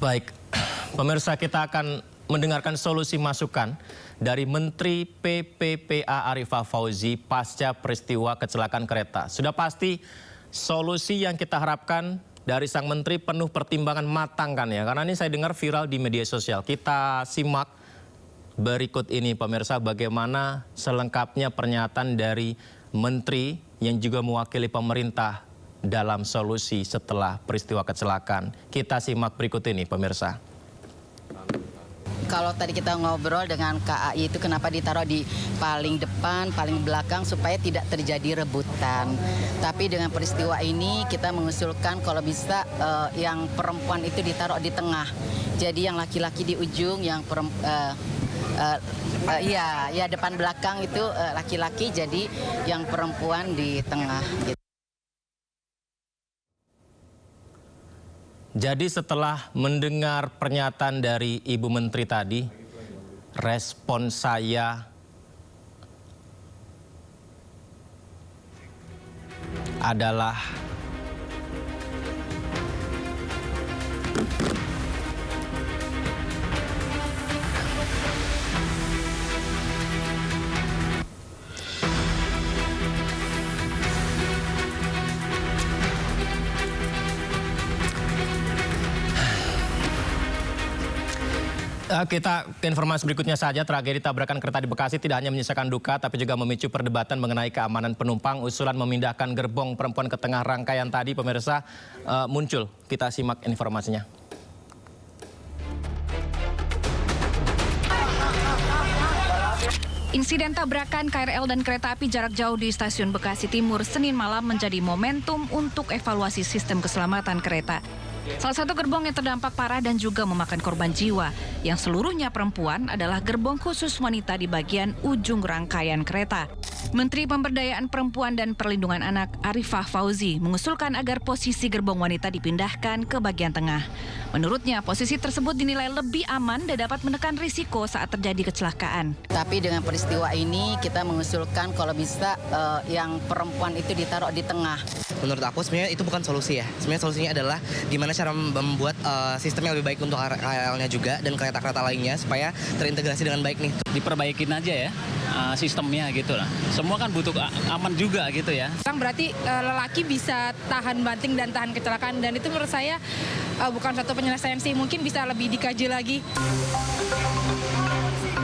Baik, pemirsa, kita akan mendengarkan solusi masukan dari Menteri PPPA Arifah Fauzi pasca peristiwa kecelakaan kereta. Sudah pasti solusi yang kita harapkan dari sang menteri penuh pertimbangan matang kan ya. Karena ini saya dengar viral di media sosial. Kita simak berikut ini pemirsa bagaimana selengkapnya pernyataan dari menteri yang juga mewakili pemerintah dalam solusi setelah peristiwa kecelakaan. Kita simak berikut ini pemirsa. Kalau tadi kita ngobrol dengan KAI itu kenapa ditaruh di paling depan, paling belakang supaya tidak terjadi rebutan. Tapi dengan peristiwa ini kita mengusulkan kalau bisa yang perempuan itu ditaruh di tengah. Jadi yang laki-laki di ujung, yang depan belakang itu laki-laki, jadi yang perempuan di tengah. Gitu. Jadi setelah mendengar pernyataan dari Ibu Menteri tadi, respon saya adalah kita ke informasi berikutnya saja. Tragedi tabrakan kereta di Bekasi tidak hanya menyisakan duka, tapi juga memicu perdebatan mengenai keamanan penumpang. Usulan memindahkan gerbong perempuan ke tengah rangkaian tadi, pemirsa, muncul. Kita simak informasinya. Insiden tabrakan KRL dan kereta api jarak jauh di Stasiun Bekasi Timur Senin malam menjadi momentum untuk evaluasi sistem keselamatan kereta. Salah satu gerbong yang terdampak parah dan juga memakan korban jiwa, yang seluruhnya perempuan, adalah gerbong khusus wanita di bagian ujung rangkaian kereta. Menteri Pemberdayaan Perempuan dan Perlindungan Anak Arifah Fauzi mengusulkan agar posisi gerbong wanita dipindahkan ke bagian tengah. Menurutnya, posisi tersebut dinilai lebih aman dan dapat menekan risiko saat terjadi kecelakaan. Tapi dengan peristiwa ini kita mengusulkan kalau bisa yang perempuan itu ditaruh di tengah. Menurut aku sebenarnya itu bukan solusi ya. Sebenarnya solusinya adalah gimana cara membuat sistem yang lebih baik untuk KRL-nya juga dan kereta-kereta lainnya supaya terintegrasi dengan baik nih. Diperbaikin aja ya sistemnya gitu lah. Semua kan butuh aman juga gitu ya. Berarti lelaki bisa tahan banting dan tahan kecelakaan, dan itu menurut saya bukan satu penyelesaian sih, mungkin bisa lebih dikaji lagi.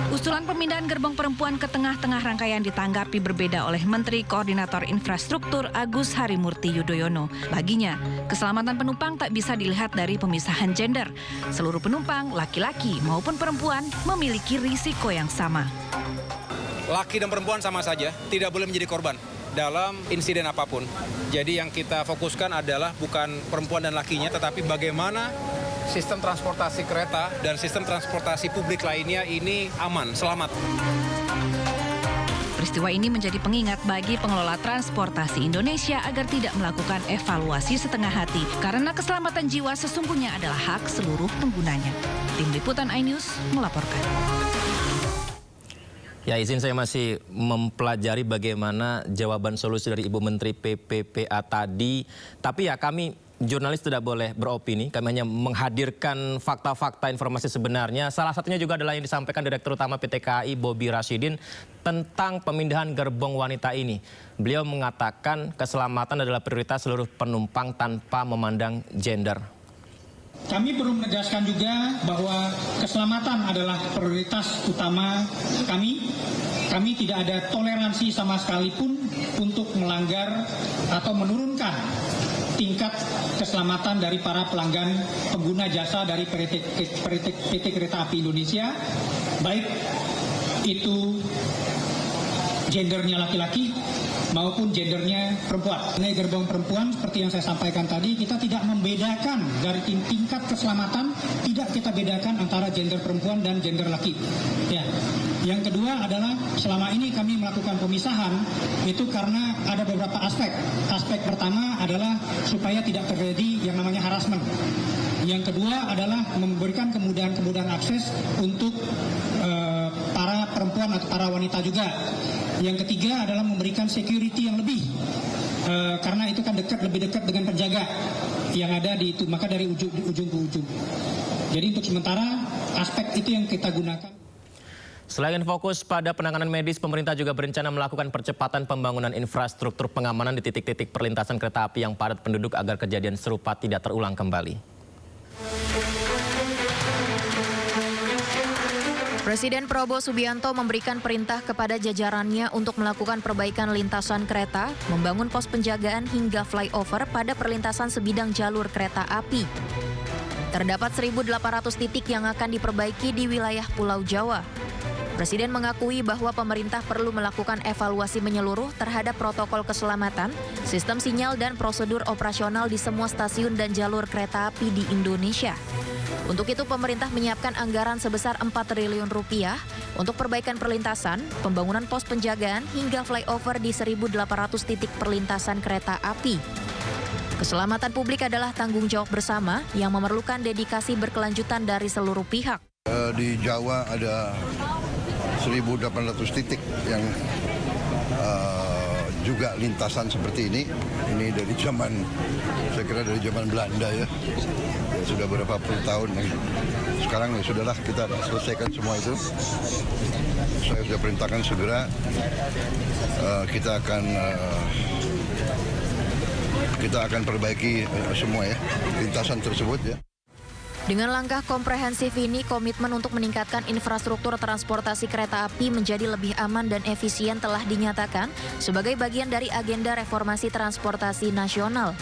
Usulan pemindahan gerbong perempuan ke tengah-tengah rangkaian ditanggapi berbeda oleh Menteri Koordinator Infrastruktur Agus Harimurti Yudhoyono. Baginya, keselamatan penumpang tak bisa dilihat dari pemisahan gender. Seluruh penumpang, laki-laki maupun perempuan, memiliki risiko yang sama. Laki dan perempuan sama saja, tidak boleh menjadi korban dalam insiden apapun. Jadi yang kita fokuskan adalah bukan perempuan dan lakinya, tetapi bagaimana sistem transportasi kereta dan sistem transportasi publik lainnya ini aman, selamat. Peristiwa ini menjadi pengingat bagi pengelola transportasi Indonesia agar tidak melakukan evaluasi setengah hati, karena keselamatan jiwa sesungguhnya adalah hak seluruh penggunanya. Tim Liputan iNews melaporkan. Ya, izin saya masih mempelajari bagaimana jawaban solusi dari Ibu Menteri PPPA tadi. Tapi ya kami jurnalis tidak boleh beropini, kami hanya menghadirkan fakta-fakta informasi sebenarnya. Salah satunya juga adalah yang disampaikan Direktur Utama PT KAI Bobi Rashidin tentang pemindahan gerbong wanita ini. Beliau mengatakan keselamatan adalah prioritas seluruh penumpang tanpa memandang gender. Kami perlu menegaskan juga bahwa keselamatan adalah prioritas utama kami. Kami tidak ada toleransi sama sekalipun untuk melanggar atau menurunkan tingkat keselamatan dari para pelanggan pengguna jasa dari PT Kereta Api Indonesia, baik itu gendernya laki-laki maupun gendernya perempuan. Ini gerbong perempuan seperti yang saya sampaikan tadi, kita tidak membedakan dari tingkat keselamatan, tidak kita bedakan antara gender perempuan dan gender laki. Ya. Yang kedua adalah selama ini kami melakukan pemisahan itu karena ada beberapa aspek. Aspek pertama adalah supaya tidak terjadi yang namanya harassment. Yang kedua adalah memberikan kemudahan akses untuk para perempuan atau para wanita juga. Yang ketiga adalah memberikan security yang lebih, karena itu kan lebih dekat dengan penjaga. yang ada di itu, maka dari ujung ke ujung. Jadi untuk sementara aspek itu yang kita gunakan. Selain fokus pada penanganan medis, pemerintah juga berencana melakukan percepatan pembangunan infrastruktur pengamanan di titik-titik perlintasan kereta api yang padat penduduk agar kejadian serupa tidak terulang kembali. Presiden Prabowo Subianto memberikan perintah kepada jajarannya untuk melakukan perbaikan lintasan kereta, membangun pos penjagaan hingga flyover pada perlintasan sebidang jalur kereta api. Terdapat 1.800 titik yang akan diperbaiki di wilayah Pulau Jawa. Presiden mengakui bahwa pemerintah perlu melakukan evaluasi menyeluruh terhadap protokol keselamatan, sistem sinyal dan prosedur operasional di semua stasiun dan jalur kereta api di Indonesia. Untuk itu pemerintah menyiapkan anggaran sebesar 4 triliun rupiah untuk perbaikan perlintasan, pembangunan pos penjagaan hingga flyover di 1.800 titik perlintasan kereta api. Keselamatan publik adalah tanggung jawab bersama yang memerlukan dedikasi berkelanjutan dari seluruh pihak. Di Jawa ada 1.800 titik yang juga lintasan seperti ini. Ini dari zaman, saya kira dari zaman Belanda ya sudah berapa puluh tahun. Sekarang ya sudahlah, kita selesaikan semua itu. Saya sudah perintahkan segera kita akan perbaiki semua ya lintasan tersebut ya. Dengan langkah komprehensif ini, komitmen untuk meningkatkan infrastruktur transportasi kereta api menjadi lebih aman dan efisien telah dinyatakan sebagai bagian dari agenda reformasi transportasi nasional.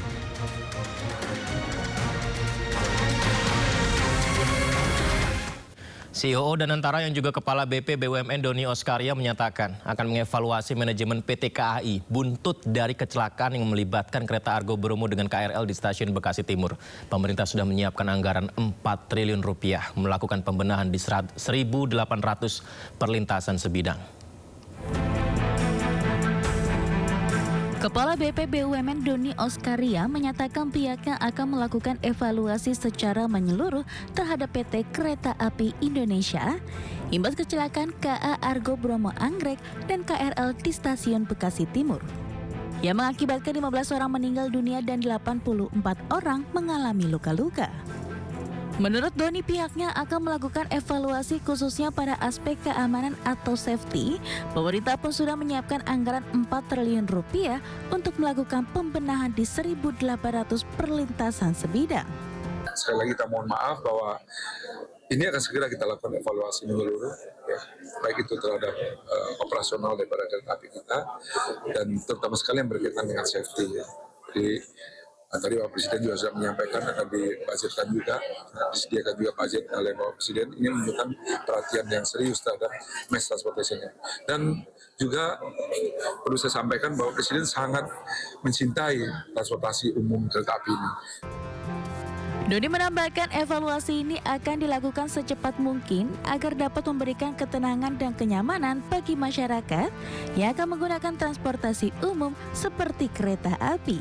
CEO dan Antara yang juga Kepala BP BUMN Doni Oskaria menyatakan akan mengevaluasi manajemen PT KAI buntut dari kecelakaan yang melibatkan kereta Argo Bromo dengan KRL di stasiun Bekasi Timur. Pemerintah sudah menyiapkan anggaran 4 triliun rupiah melakukan pembenahan di 1.800 perlintasan sebidang. Kepala BP BUMN Doni Oskaria menyatakan pihaknya akan melakukan evaluasi secara menyeluruh terhadap PT Kereta Api Indonesia imbas kecelakaan KA Argo Bromo Anggrek dan KRL di stasiun Bekasi Timur yang mengakibatkan 15 orang meninggal dunia dan 84 orang mengalami luka-luka. Menurut Doni, pihaknya akan melakukan evaluasi khususnya pada aspek keamanan atau safety. Pemerintah pun sudah menyiapkan anggaran 4 triliun rupiah untuk melakukan pembenahan di 1.800 perlintasan sebidang. Sekali lagi kita mohon maaf bahwa ini akan segera kita lakukan evaluasi menyeluruh, ya, baik itu terhadap operasional daripada kereta api kita dan terutama sekali yang berkaitan dengan safety. Ya. Jadi tadi Bapak Presiden juga sudah menyampaikan akan dibudgetkan juga, disediakan juga budget oleh Bapak Presiden. Ini menunjukkan perhatian yang serius terhadap mass transportation. Dan juga perlu saya sampaikan bahwa Presiden sangat mencintai transportasi umum kereta api ini. Doni menambahkan evaluasi ini akan dilakukan secepat mungkin agar dapat memberikan ketenangan dan kenyamanan bagi masyarakat yang akan menggunakan transportasi umum seperti kereta api.